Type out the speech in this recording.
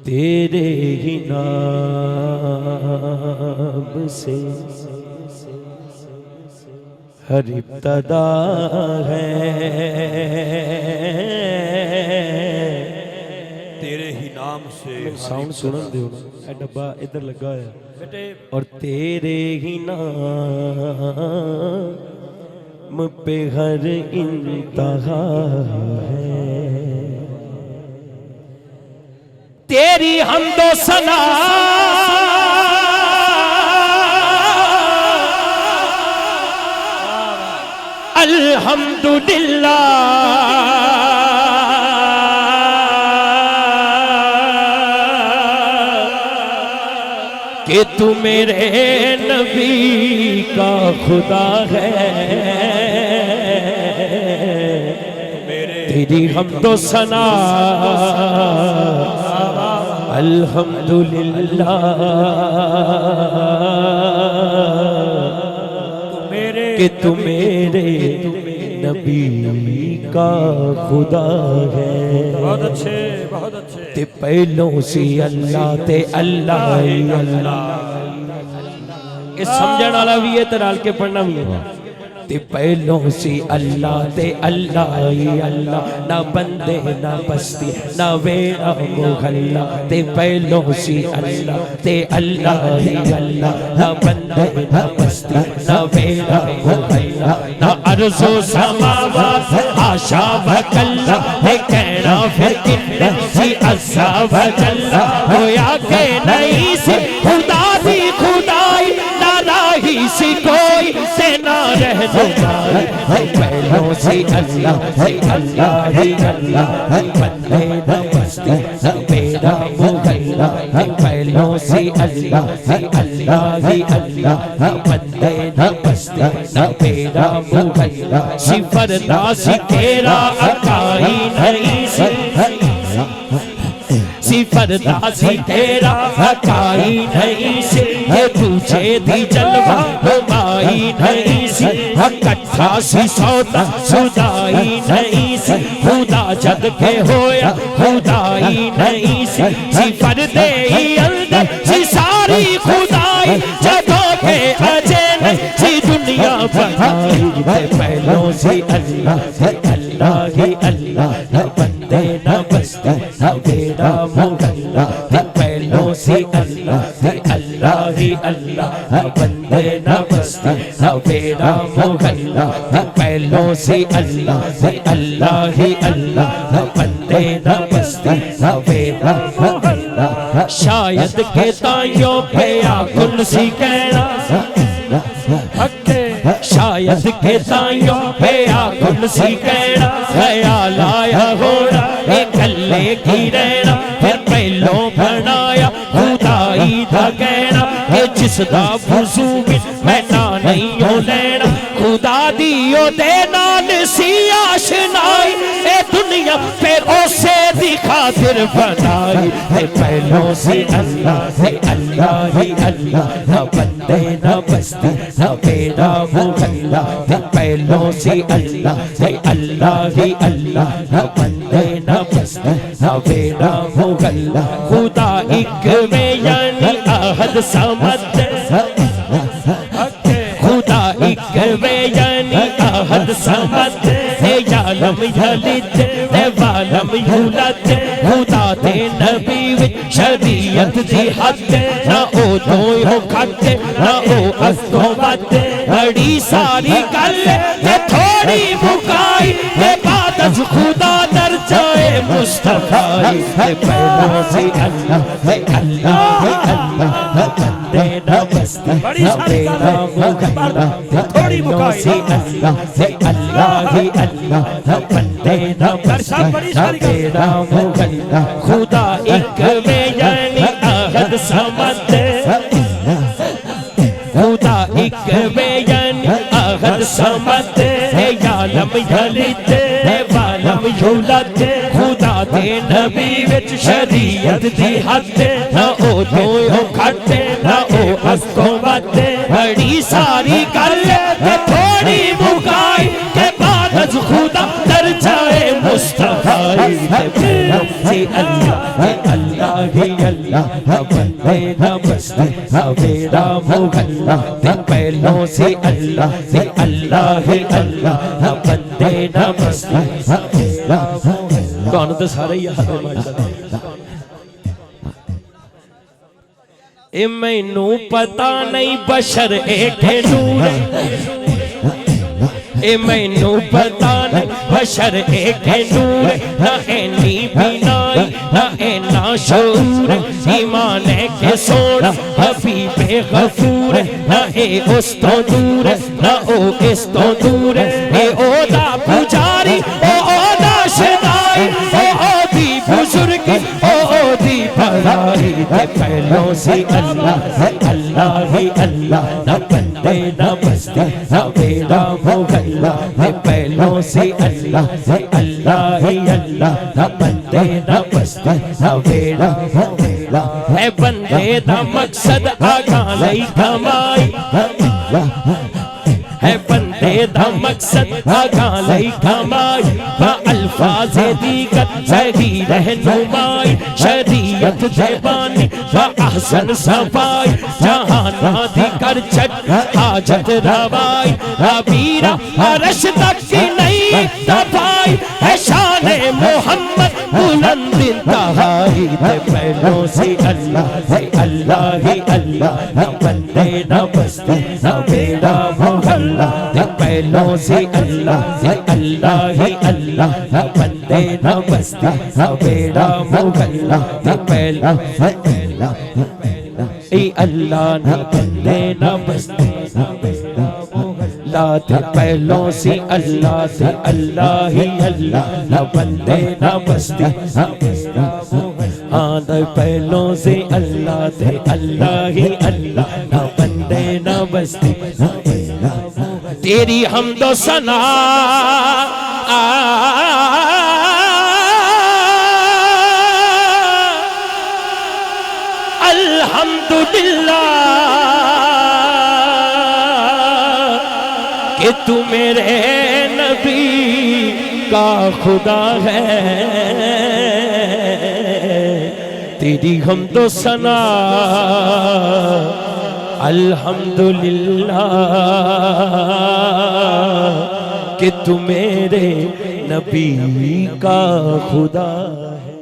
तेरे ही नाम से हर इब्तदा है, तेरे ही नाम से साउंड सुनन दियो ना, ए डब्बा इधर लगा है बेटे। और तेरे ही नाम पे हर इंतहा है, तेरी हमदो सना अल्हम्दुलिल्लाह कि तू मेरे नबी का खुदा है। तेरी हमदो सना अल्हम्दुलिल्लाह कि तू मेरे नबी का खुदा है। बहुत अच्छे, बहुत अच्छे। ते पहलों से अल्लाह ते अल्लाह ही अल्लाह, ये समझण वाला भी है ते नाल के पढ़ना भी है। ते पहलों से अल्लाह ते अल्लाह ही अल्लाह, ना बंदे ना बस्ती ना वेड़ा मोहल्ला। ते पहलों से अल्लाह ते अल्लाह ही अल्लाह, ना बंदे ना बस्ती ना वेड़ा मोहल्ला। ना अर्ज़ो समावात आशा वकल्ला, है कहना फिर किन्ने सी अज़्ज़ा वजल्ला। होया के नहीं सी खुदा दी खुदाई, ना राही सी कोई से ना रह जाए। पहलों से अल्लाह ही अल्लाह, बंदे न बस्ती न बेड़ा मुगल्ला। पहलों से अल्लाह ही अल्लाह, बंदे न बस्ती न बेड़ा मुगल्ला। सिफर नासी तेरा अकाई नहीं सी, सिफर दासी तेरा हकाई नहीं से, ये पूछे दी जलवा हुमाई नहीं सी। कट्ठा सी सौदा सुदाई नहीं सी, खुदा जद के होया खुदाई नहीं सी। सिफर दे अंदर सी सारी खुदाई, जदों के अजे सी दुनिया बनाई। पहलों से अल्लाह ही अल्लाह, बंदे न बस्ती न बेड़ा मुगल्ला। पहलों से अल्लाह ही अल्लाह, बंदे न बस्ती न बेड़ा मुगल्ला। पहलों से अल्लाह ही अल्लाह, बंदे न बस्ती न बेड़ा मुगल्ला। शायद के ताइयों पे आकुल सी कहना, शायद के ताइयों पे आकुल सी कहना। ख्याल आया होना कल्ले की रहना, फिर पहलों बनाया खुदाई दा कहना। ये जिसदा वुज़ू मैं ना नहीं हो लेना, खुदा दियो दे नाल सी आशनाई। ए दुनिया फिर उसे दी खातिर बनाई। पहलों से अल्लाह ही अल्लाह, न बंदे न बस्ती न बेड़ा मुगल्ला। पहलों से अल्लाह ही अल्लाह, न बंदे न बस्ती न बेड़ा मुगल्ला। खुदा एक में यानी अहद समद, खुदा एक में यानी अहद समद। यालम यलिद वालम यूलद, खुदा दे नबी विच शरीयत दी हद। ना ओ तो हो खत ना ओ अस्तो मत, बड़ी सारी गल ते थोड़ी मुकाई। इबादत खुदा दर जाए मुस्तफाई। पहलों से अल्लाह बंदे न बस्ती न बेड़ा मुगल्ला। थोड़ी मुकाई से अल्लाह ही अल्लाह, बंदे न बस्ती न बेड़ा मुगल्ला। खुदा एक में यानी अहद समद, खुदा एक में यानी अहद समद। यालम यलिद वालम यूलद, खुदा दे नबी विच शरीयत दी हद। ना ओ तो हो खट ना ओ अस्तो मत, बड़ी सारी गल ते थोड़ी मुकाई। के बाद खुदा दर जाए मुस्तफा। से अल्लाह ही अल्लाह ना बंदे ना बस्ती ना बेड़ा मुगल्ला दिन पहलों से अल्लाह ही अल्लाह ना बंदे ना बस्ती कौन तो सारे याद है माशाअल्लाह ए मैनू पता नहीं बशर एक नूर ए मैनू पता नहीं बशर एक नूर ना एनी बिनाई ना एना शूर ईमान के सोना हबीबे गफूर ना ए उस तो दूर ना ओ इस तो दूर ए ओदा पुजारी ओ नाशदाई ओ दी बुजुर्गी ओ दी भलाई ते पहलों से अल्लाह ही अल्लाह ना बंदे ना बस्ती ना बेड़ा मुगल्ला ते पहलों से अल्लाह ही अल्लाह ना बंदे ना बस्ती ना बेड़ा मुगल्ला है बंदे दा मकसद आगा लई कमाई है बंदे दा मकसद आगा लई कमाई बा अल्फाज दीगर सही रहनुमाई शरीयत जबानी बा अहसन सफाई जहाना दी कर चट हाजत रवाई अबीरा अरश तक की नहीं दफाई है शान मोहम्मद बुलंद इंतहाई ते पहलों से अल्लाह ही अल्लाह ना बंदे ना बस्ती ना बेड़ा मुगल्ला ते पहलों से अल्लाह ही अल्लाह ना बंदे ना बस्ती ना बेड़ा मुगल्ला ते पहलों से अल्लाह ना बंदे ना बस्ती ना बेड़ा मुगल्ला ते पहलों से अल्लाह ही अल्लाह ना बंदे ना बस्ती ना बेड़ा मुगल्ला आधा पहलों से अल्लाह ही अल्लाह ना बंदे ना बस्ती तेरी हमदो सना अल्हम्दुलिल्लाह कि तू मेरे नबी का खुदा है तेरी हमदो सना अल्हम्दुलिल्लाह कि तू मेरे नबी का खुदा है।